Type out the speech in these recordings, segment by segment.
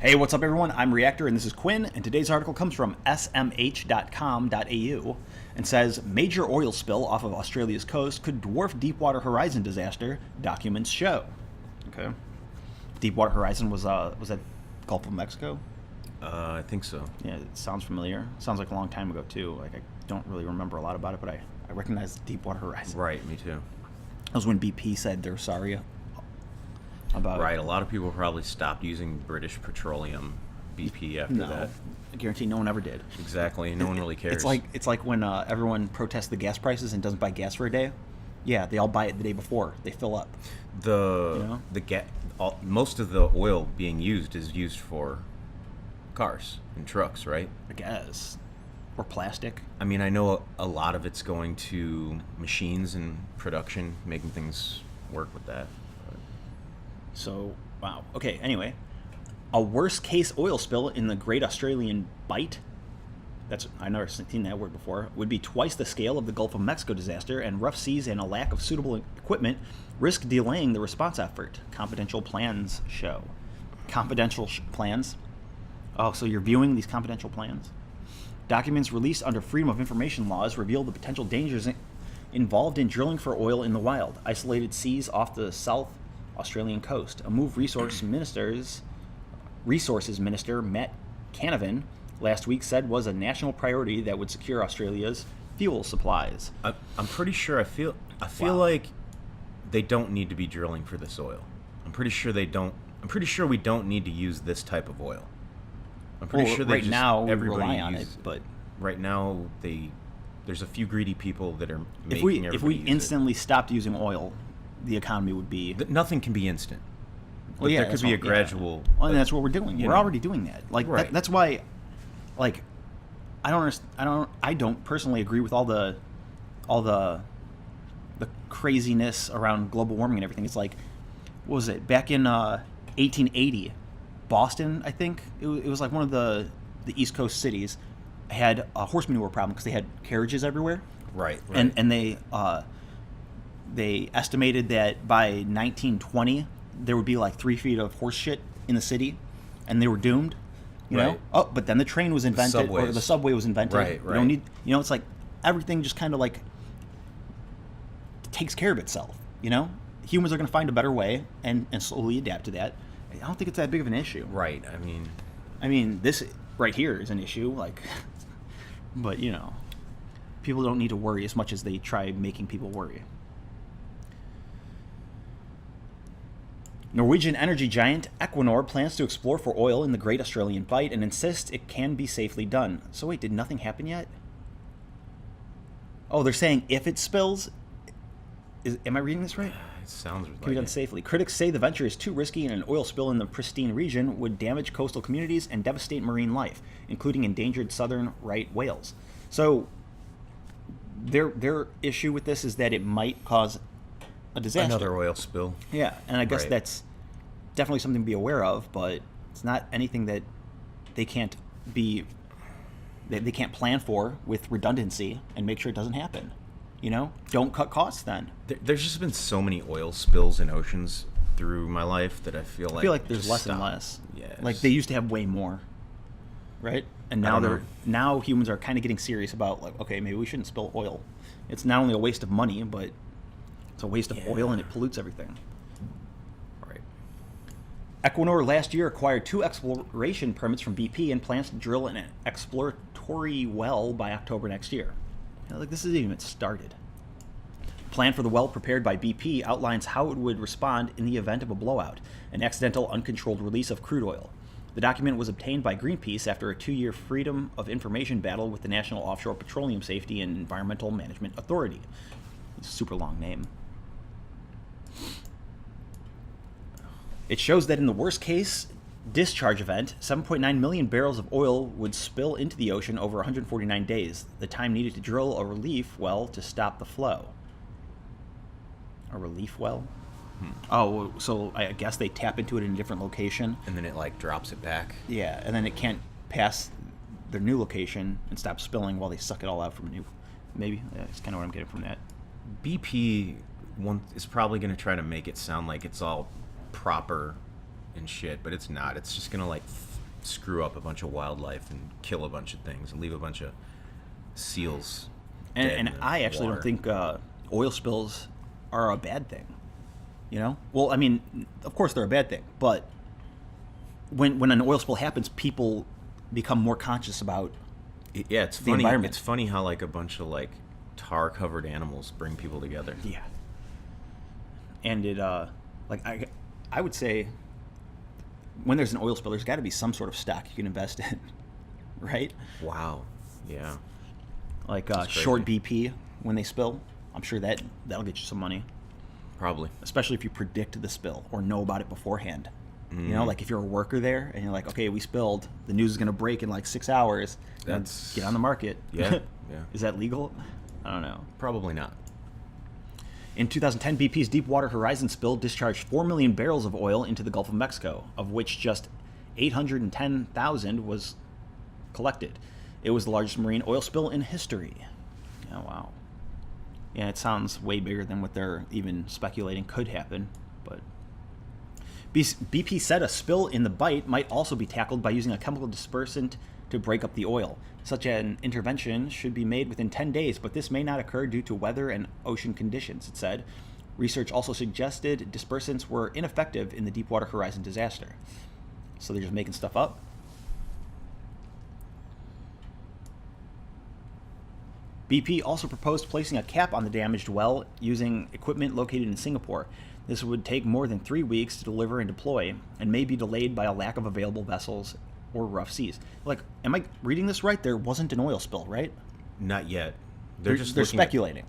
Hey, what's up, everyone? I'm Reactor, and this is Quinn, and today's article comes from smh.com.au and says, Major oil spill off of Australia's coast could dwarf Deepwater Horizon disaster, documents show. Okay. Deepwater Horizon was that Gulf of Mexico? I think so. Yeah, it sounds familiar. Sounds like a long time ago, too. Like, I don't really remember a lot about it, but I recognize Deepwater Horizon. Right, me too. That was when BP said they're sorry about Right, a lot of people probably stopped using British Petroleum, BP, after that. I guarantee no one ever did. Exactly, no one really cares. It's like when everyone protests the gas prices and doesn't buy gas for a day. Yeah, they all buy it the day before. They fill up. Most of the oil being used is used for cars and trucks, right? I guess. Or plastic. I mean, I know a lot of it's going to machines and production, making things work with that. So, wow. Okay, anyway. A worst-case oil spill in the Great Australian Bight, I've never seen that word before, would be twice the scale of the Gulf of Mexico disaster, and rough seas and a lack of suitable equipment risk delaying the response effort, confidential plans show. Confidential plans? Oh, so you're viewing these confidential plans? Documents released under Freedom of Information laws reveal the potential dangers involved in drilling for oil in the wild, isolated seas off the South Australian coast. A move Resources Minister Matt Canavan last week said was a national priority that would secure Australia's fuel supplies. I'm pretty sure. I feel like they don't need to be drilling for this oil. I'm pretty sure they don't. I'm pretty sure we don't need to use this type of oil. I'm pretty sure right now we rely on it, but right now there's a few greedy people that are if making we instantly stopped using oil, the economy would be... Nothing can be instant. Well, yeah, there could be a gradual... Yeah. Well, and that's what we're doing. We're already doing that. Like, right. That's why, like, I don't personally agree with all the craziness around global warming and everything. It's like, what was it? Back in 1880, Boston, I think, it was like one of the East Coast cities, had a horse manure problem because they had carriages everywhere. Right. And they estimated that by 1920 there would be like 3 feet of horse shit in the city, and they were doomed. You know? Oh, but then the train was invented, or the subway was invented. Right. You don't need. You know, it's like everything just kind of like takes care of itself. You know, humans are going to find a better way and slowly adapt to that. I don't think it's that big of an issue. Right. I mean, this right here is an issue. Like, but you know, people don't need to worry as much as they try making people worry. Norwegian energy giant Equinor plans to explore for oil in the Great Australian Bight and insists it can be safely done. So wait, did nothing happen yet? Oh, they're saying if it spills... am I reading this right? It sounds like can be done safely. Critics say the venture is too risky and an oil spill in the pristine region would damage coastal communities and devastate marine life, including endangered southern right whales. So their issue with this is that it might cause a disaster. Another oil spill. Yeah, and I guess that's definitely something to be aware of, but it's not anything that they can't plan for with redundancy and make sure it doesn't happen. You know, don't cut costs then. There's just been so many oil spills in oceans through my life that I feel like there's less and less. Yeah, like they used to have way more, right? And now humans are kind of getting serious about like, okay, maybe we shouldn't spill oil. It's not only a waste of money, but it's a waste of oil and it pollutes everything. Right. Equinor last year acquired 2 exploration permits from BP and plans to drill an exploratory well by October next year. You know, like, this isn't even started. Plan for the well prepared by BP outlines how it would respond in the event of a blowout, an accidental uncontrolled release of crude oil. The document was obtained by Greenpeace after a 2-year Freedom of Information battle with the National Offshore Petroleum Safety and Environmental Management Authority. It's a super long name. It shows that in the worst case discharge event, 7.9 million barrels of oil would spill into the ocean over 149 days, the time needed to drill a relief well to stop the flow. A relief well? Oh, so I guess they tap into it in a different location. And then it like drops it back. Yeah, and then it can't pass their new location and stop spilling while they suck it all out from a new... Maybe? That's kind of what I'm getting from that. BP is probably going to try to make it sound like it's all proper and shit, but it's not. It's just going to like screw up a bunch of wildlife and kill a bunch of things and leave a bunch of seals And, dead and in the I actually water. don't think oil spills are a bad thing. You know? Well, I mean, of course they're a bad thing, but when an oil spill happens, people become more conscious about Yeah, it's the funny. environment. It's funny how like a bunch of like tar-covered animals bring people together. yeah. And it like I would say when there's an oil spill, there's got to be some sort of stock you can invest in, right? Wow. Yeah. Like That's short crazy. BP when they spill. I'm sure that'll get you some money, Probably. especially if you predict the spill or know about it beforehand. You know, like if you're a worker there and you're like, okay, we spilled, the news is going to break in like 6 hours. That's- Get on the market. Yeah. Yeah. Is that legal? I don't know. Probably not. In 2010, BP's Deepwater Horizon spill discharged 4 million barrels of oil into the Gulf of Mexico, of which just 810,000 was collected. It was the largest marine oil spill in history. Oh, wow. Yeah, it sounds way bigger than what they're even speculating could happen, but BP said a spill in the Bight might also be tackled by using a chemical dispersant to break up the oil. Such an intervention should be made within 10 days, but this may not occur due to weather and ocean conditions, it said. Research also suggested dispersants were ineffective in the Deepwater Horizon disaster. So they're just making stuff up? BP also proposed placing a cap on the damaged well using equipment located in Singapore. This would take more than 3 weeks to deliver and deploy, and may be delayed by a lack of available vessels or rough seas. Like, am I reading this right? There wasn't an oil spill, right? Not yet. They're just looking at- speculating.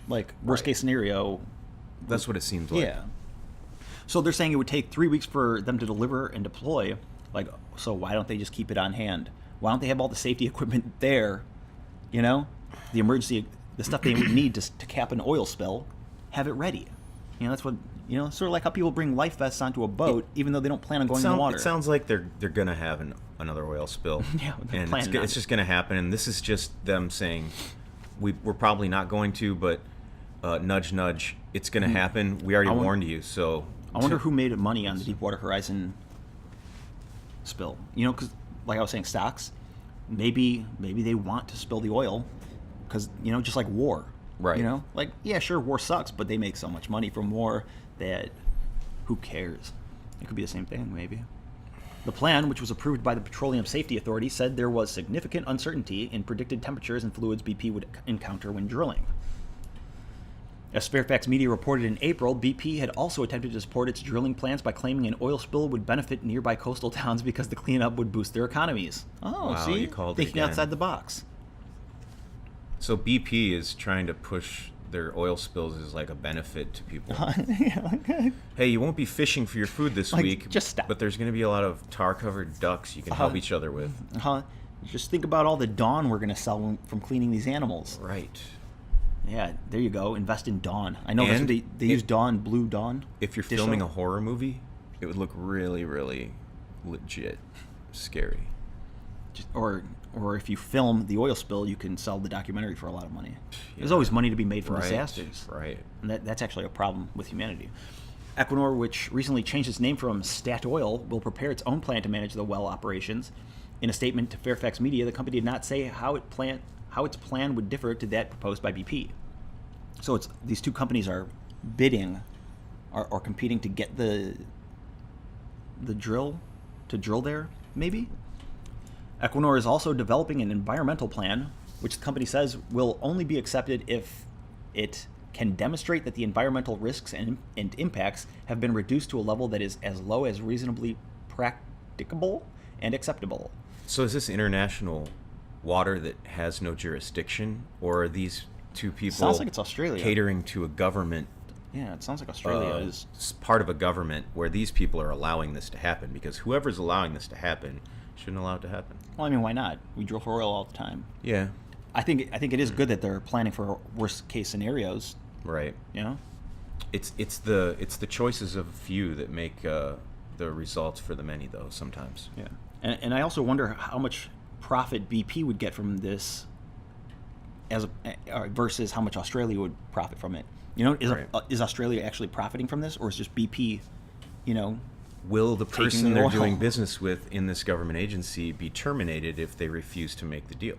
Like, worst Right. case scenario. That's what it seems like. Yeah. So they're saying it would take 3 weeks for them to deliver and deploy. Like, so why don't they just keep it on hand? Why don't they have all the safety equipment there? You know, the emergency, the stuff they would need to cap an oil spill, have it ready. You know, that's what, you know, sort of like how people bring life vests onto a boat, even though they don't plan on going in the water. It sounds like they're gonna have another oil spill. Yeah, they're and planning on it's it. just gonna happen. And this is just them saying, we're probably not going to, but nudge, nudge, it's gonna happen. We already I won- warned you. So I wonder who made money on the Deepwater Horizon spill. You know, because like I was saying, stocks. Maybe they want to spill the oil, because you know, just like war. Right. You know, like yeah, sure, war sucks, but they make so much money from war that who cares? It could be the same thing, maybe. The plan, which was approved by the Petroleum Safety Authority, said there was significant uncertainty in predicted temperatures and fluids BP would encounter when drilling. As Fairfax Media reported in April, BP had also attempted to support its drilling plans by claiming an oil spill would benefit nearby coastal towns because the cleanup would boost their economies. Oh, Wow, see? you called it Thinking again. outside the box. So BP is trying to push their oil spills as like a benefit to people. Yeah, Hey, you won't be fishing for your food this Like, week, just stop. but there's going to be a lot of tar-covered ducks you can help each other with. Just think about all the Dawn we're going to sell from cleaning these animals. Right. Yeah, there you go. Invest in Dawn. I know that's And what they use Dawn, Blue Dawn. If you're dish filming a soap. horror movie, it would look really, really legit scary. Or if you film the oil spill, you can sell the documentary for a lot of money. There's Yeah. always money to be made from Right, disasters. right. And that's actually a problem with humanity. Equinor, which recently changed its name from Statoil, will prepare its own plan to manage the well operations. In a statement to Fairfax Media, the company did not say how its plan would differ to that proposed by BP. So these two companies are bidding, or competing to get the drill there, maybe? Equinor is also developing an environmental plan, which the company says will only be accepted if it can demonstrate that the environmental risks and impacts have been reduced to a level that is as low as reasonably practicable and acceptable. So is this international water that has no jurisdiction, or are these two people Sounds like it's Australia. catering to a government, Yeah, it sounds like Australia is. part of a government where these people are allowing this to happen? Because whoever's allowing this to happen shouldn't allow it to happen. Well, I mean, why not? We drill for oil all the time. Yeah, I think it is good that they're planning for worst case scenarios. right. You know, It's the choices of a few that make the results for the many, though. Sometimes. yeah. And I also wonder how much profit BP would get from this, versus how much Australia would profit from it. You know, Right. is Australia actually profiting from this, or is just BP, you know, will the taking person the they're oil. doing business with in this government agency be terminated if they refuse to make the deal?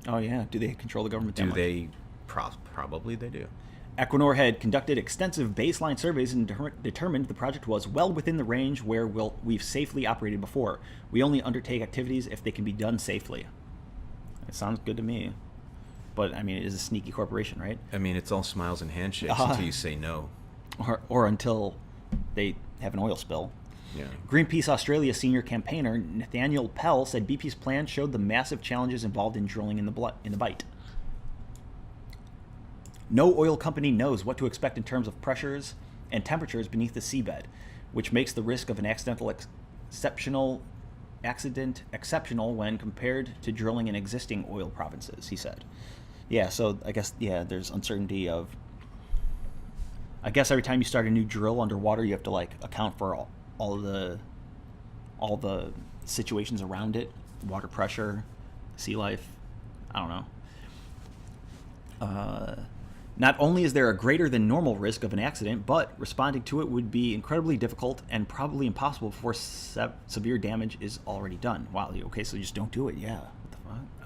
Oh yeah, do they control the government? that Do much? they? Probably they do. Equinor had conducted extensive baseline surveys and determined the project was well within the range where we've safely operated before. We only undertake activities if they can be done safely. It sounds good to me. But, I mean, it is a sneaky corporation, right? I mean, it's all smiles and handshakes until you say no. Or until they have an oil spill. Yeah. Greenpeace Australia senior campaigner Nathaniel Pell said BP's plan showed the massive challenges involved in drilling in the bight. No oil company knows what to expect in terms of pressures and temperatures beneath the seabed, which makes the risk of an accident exceptional when compared to drilling in existing oil provinces, he said. Yeah, so I guess, there's uncertainty of... I guess every time you start a new drill underwater, you have to, like, account for all the situations around it, water pressure, sea life, I don't know. Not only is there a greater than normal risk of an accident, but responding to it would be incredibly difficult and probably impossible before severe damage is already done. Wow, okay, so just don't do it. Yeah, what the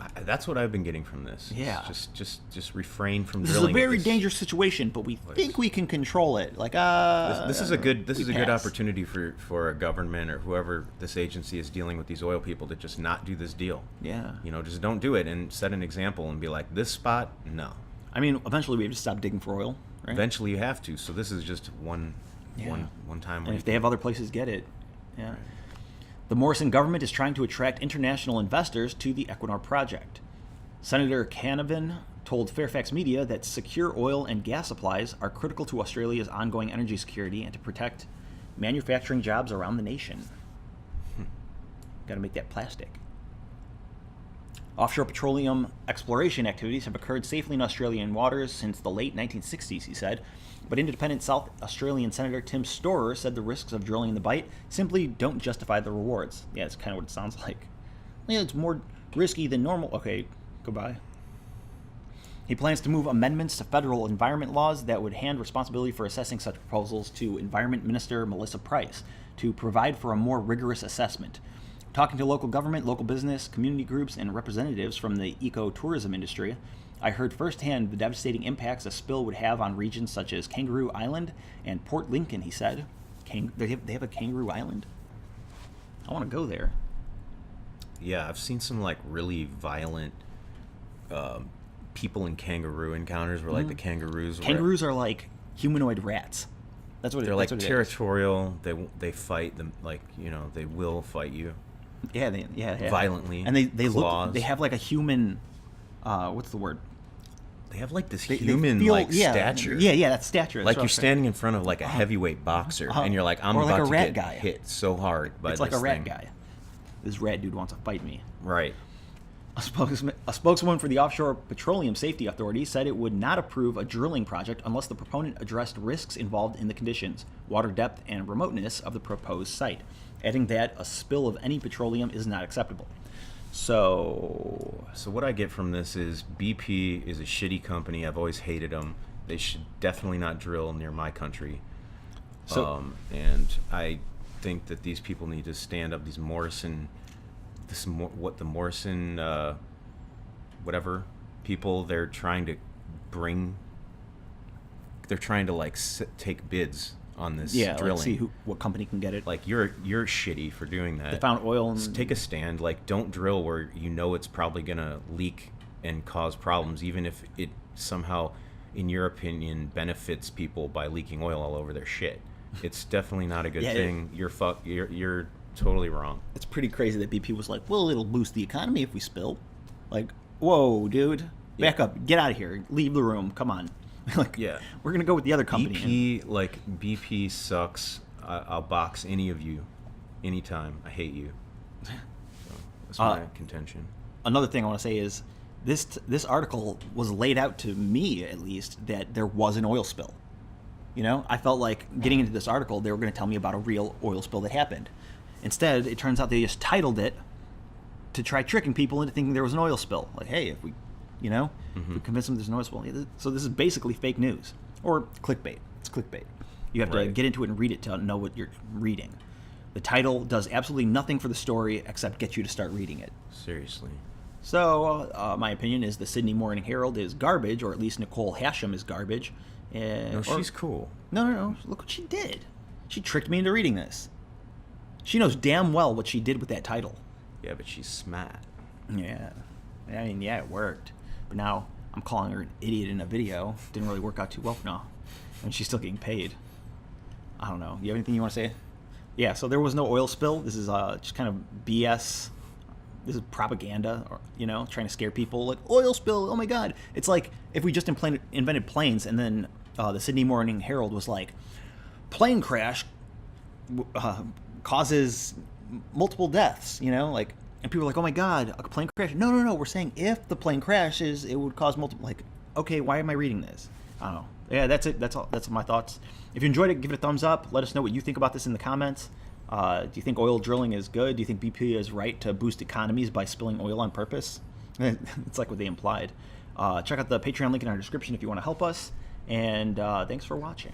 fuck? That's what I've been getting from this. Yeah. Just refrain from This is drilling. a very dangerous situation, but we think we can control it. Like, This is a good pass. opportunity for a government or whoever this agency is dealing with these oil people to just not do this deal. Yeah. Just don't do it and set an example and be like, this spot, no. I mean, eventually we have to stop digging for oil, right? Eventually you have to. So this is just one time. And if they have other places, get it. Yeah. The Morrison government is trying to attract international investors to the Equinor project. Senator Canavan told Fairfax Media that secure oil and gas supplies are critical to Australia's ongoing energy security and to protect manufacturing jobs around the nation. Got to make that plastic. Offshore petroleum exploration activities have occurred safely in Australian waters since the late 1960s, he said. But independent South Australian Senator Tim Storer said the risks of drilling in the bight simply don't justify the rewards. Yeah, it's kind of what it sounds like. Yeah, it's more risky than normal. Okay, goodbye. He plans to move amendments to federal environment laws that would hand responsibility for assessing such proposals to Environment Minister Melissa Price to provide for a more rigorous assessment. Talking to local government, local business, community groups, and representatives from the eco-tourism industry, I heard firsthand the devastating impacts a spill would have on regions such as Kangaroo Island and Port Lincoln, he said. They have a Kangaroo Island? I want to go there. Yeah, I've seen some like really violent people in kangaroo encounters where like the Kangaroos are like humanoid rats. That's what they're that's like what it territorial. They fight them, like, they will fight you. Yeah, violently. And they claws. look. They have like a human. What's the word? They have like this They human feel- like yeah, stature. Yeah, that's stature. Like you're standing in front of like a heavyweight boxer, and you're like, I'm Or like about a to rat get guy. hit so hard by It's this like a rat thing. guy. This rat dude wants to fight me. Right. A spokeswoman for the Offshore Petroleum Safety Authority said it would not approve a drilling project unless the proponent addressed risks involved in the conditions, water depth, and remoteness of the proposed site, adding that a spill of any petroleum is not acceptable. So what I get from this is BP is a shitty company. I've always hated them. They should definitely not drill near my country. And I think that these people need to stand up. These Morrison, whatever people, they're trying to like take bids on this drilling. Like see what company can get it. Like you're shitty for doing that. They found oil and Take a stand. Like, don't drill where it's probably gonna leak and cause problems, even if it somehow, in your opinion, benefits people by leaking oil all over their shit. It's definitely not a good thing. You're totally wrong. It's pretty crazy that BP was like, well, it'll boost the economy if we spill. Like, whoa, dude, back up, get out of here, leave the room, come on. Like, we're gonna go with the other company. BP sucks. I'll box any of you, anytime. I hate you. So that's my contention. Another thing I want to say is this article was laid out to me, at least, that there was an oil spill. I felt like getting into this article, they were going to tell me about a real oil spill that happened. Instead, it turns out they just titled it to try tricking people into thinking there was an oil spill. Like, hey, if we convince them there's an oil spill. So this is basically fake news or clickbait. It's clickbait. You have to Right. get into it and read it to know what you're reading. The title does absolutely nothing for the story except get you to start reading it. Seriously. So, my opinion is the Sydney Morning Herald is garbage, or at least Nicole Hasham is garbage. No, she's cool. No. Look what she did. She tricked me into reading this. She knows damn well what she did with that title. Yeah, but she's smart. Yeah. I mean, yeah, it worked. But now I'm calling her an idiot in a video. Didn't really work out too well for now. And she's still getting paid. I don't know. You have anything you want to say? Yeah, so there was no oil spill. This is just kind of BS. This is propaganda, or, trying to scare people. Like, oil spill, oh my God. It's like if we just invented planes and then the Sydney Morning Herald was like, plane crash causes multiple deaths, like, and people are like, oh my God, a plane crash? No, we're saying if the plane crashes, it would cause multiple, like, okay, why am I reading this? I don't know. Yeah, that's it. That's all. That's my thoughts. If you enjoyed it, give it a thumbs up. Let us know what you think about this in the comments. Do you think oil drilling is good? Do you think BP is right to boost economies by spilling oil on purpose? It's like what they implied. Check out the Patreon link in our description if you want to help us. And thanks for watching.